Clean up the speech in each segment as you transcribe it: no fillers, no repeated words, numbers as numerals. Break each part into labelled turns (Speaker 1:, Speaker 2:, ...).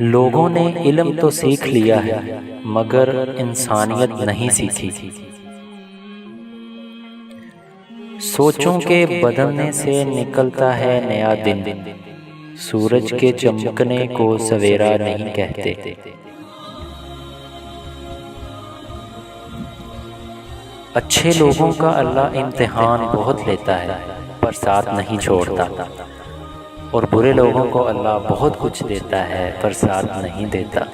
Speaker 1: लोगों ने इल्म तो सीख लिया है मगर इंसानियत नहीं सीखी। सोचों के बदलने से निकलता है नया दिन, सूरज के चमकने को सवेरा नहीं कहते। अच्छे लोगों का अल्लाह इम्तिहान बहुत लेता है पर साथ नहीं छोड़ता, और बुरे लोगों को अल्लाह बहुत कुछ देता है पर साथ नहीं देता।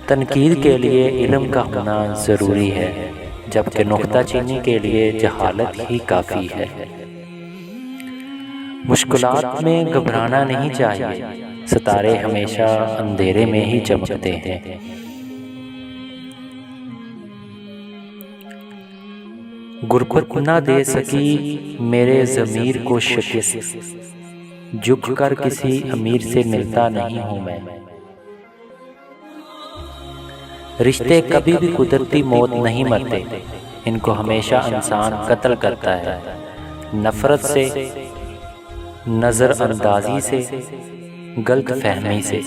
Speaker 1: तनकीद के लिए इल्म का होना ज़रूरी है, जबकि नुक्ताचीनी के लिए जहालत ही काफ़ी है। मुश्किलात में घबराना नहीं चाहिए, सितारे हमेशा अंधेरे में ही चमकते हैं। गुरबत ना दे सकी मेरे ज़मीर को शिकस्त, झुक कर किसी अमीर से मिलता नहीं हूँ मैं। रिश्ते कभी भी कुदरती मौत नहीं मरते, इनको हमेशा इंसान कत्ल करता है, नफ़रत से, नज़रअंदाजी से, गलत फहमी से।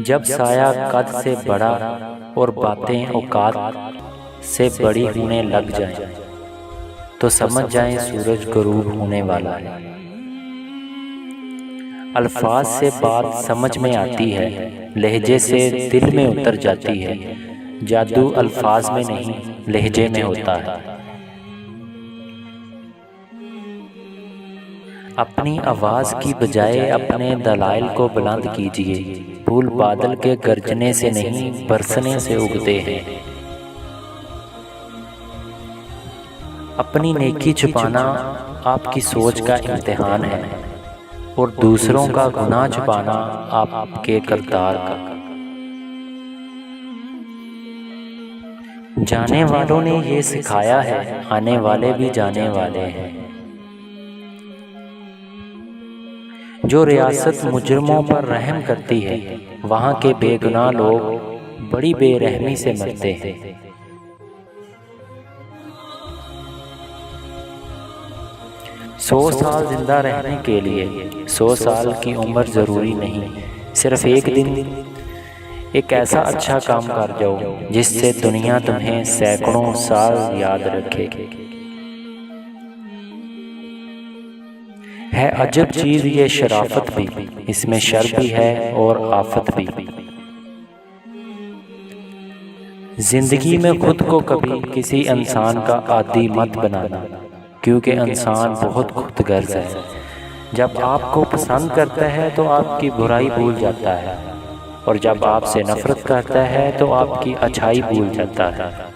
Speaker 1: जब साया कद से बड़ा और बातें औकात से बड़ी होने लग जाएं, तो समझ जाएं सूरज गरूब होने वाला है। अल्फाज से बात समझ में आती है, लहजे से दिल में उतर जाती है। जादू अल्फाज में नहीं लहजे में होता है। अपनी आवाज़ की बजाय अपने दलाइल को बुलंद कीजिए। फूल बादल के गरजने से नहीं बरसने से उगते हैं। अपनी नेकी छुपाना आपकी सोच का इम्तिहान है, और दूसरों का गुनाह छुपाना आपके किरदार का। जाने वालों ने ये सिखाया है, आने वाले भी जाने वाले हैं। जो रियासत मुजरमों पर रहम करती है, वहाँ के बेगुनाह लोग बड़ी बेरहमी से मरते हैं। 100 साल जिंदा रहने के लिए 100 साल की उम्र ज़रूरी नहीं, सिर्फ एक दिन एक ऐसा अच्छा काम कर जाओ जिससे दुनिया तुम्हें सैकड़ों साल याद रखे। है अजब चीज़ ये शराफत भी, इसमें शर भी है और आफत भी। जिंदगी में खुद को कभी किसी इंसान का आदी मत बनाना, क्योंकि इंसान बहुत खुदगर्ज है। जब आपको पसंद करता है तो आपकी बुराई भूल जाता है, और जब आपसे नफरत करता है तो आपकी अच्छाई भूल जाता है।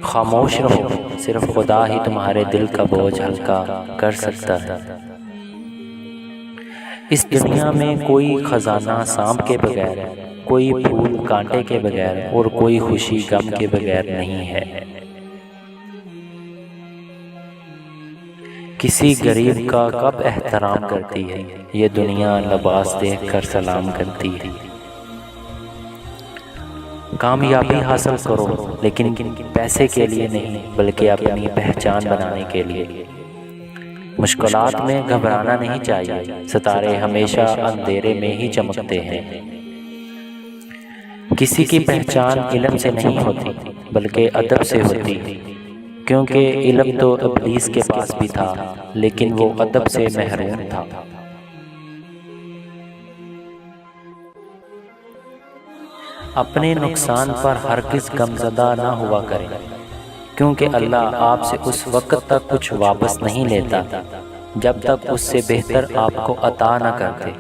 Speaker 1: खामोश रहो, सिर्फ खुदा ही तुम्हारे दिल का बोझ हल्का कर सकता है। इस दुनिया में कोई खजाना सांप के बगैर, कोई फूल कांटे के बगैर, और कोई खुशी गम के बगैर नहीं है। किसी गरीब का कब एहतराम करती है, ये दुनिया लिबास देखकर सलाम करती है। कामयाबी हासिल करो, लेकिन पैसे के लिए नहीं, बल्कि अपनी पहचान बनाने के लिए। मुश्किलात में घबराना नहीं चाहिए, सितारे हमेशा अंधेरे में ही चमकते हैं। किसी की पहचान इल्म से नहीं होती, बल्कि अदब से होती है, क्योंकि इल्म तो इब्लीस के पास भी था, लेकिन वो अदब से महरूम था। अपने नुकसान पर हरगिज़ गमज़दा ना हुआ करें, क्योंकि अल्लाह आपसे उस वक्त तक कुछ वापस नहीं लेता जब तक उससे बेहतर आपको अता न कर दे।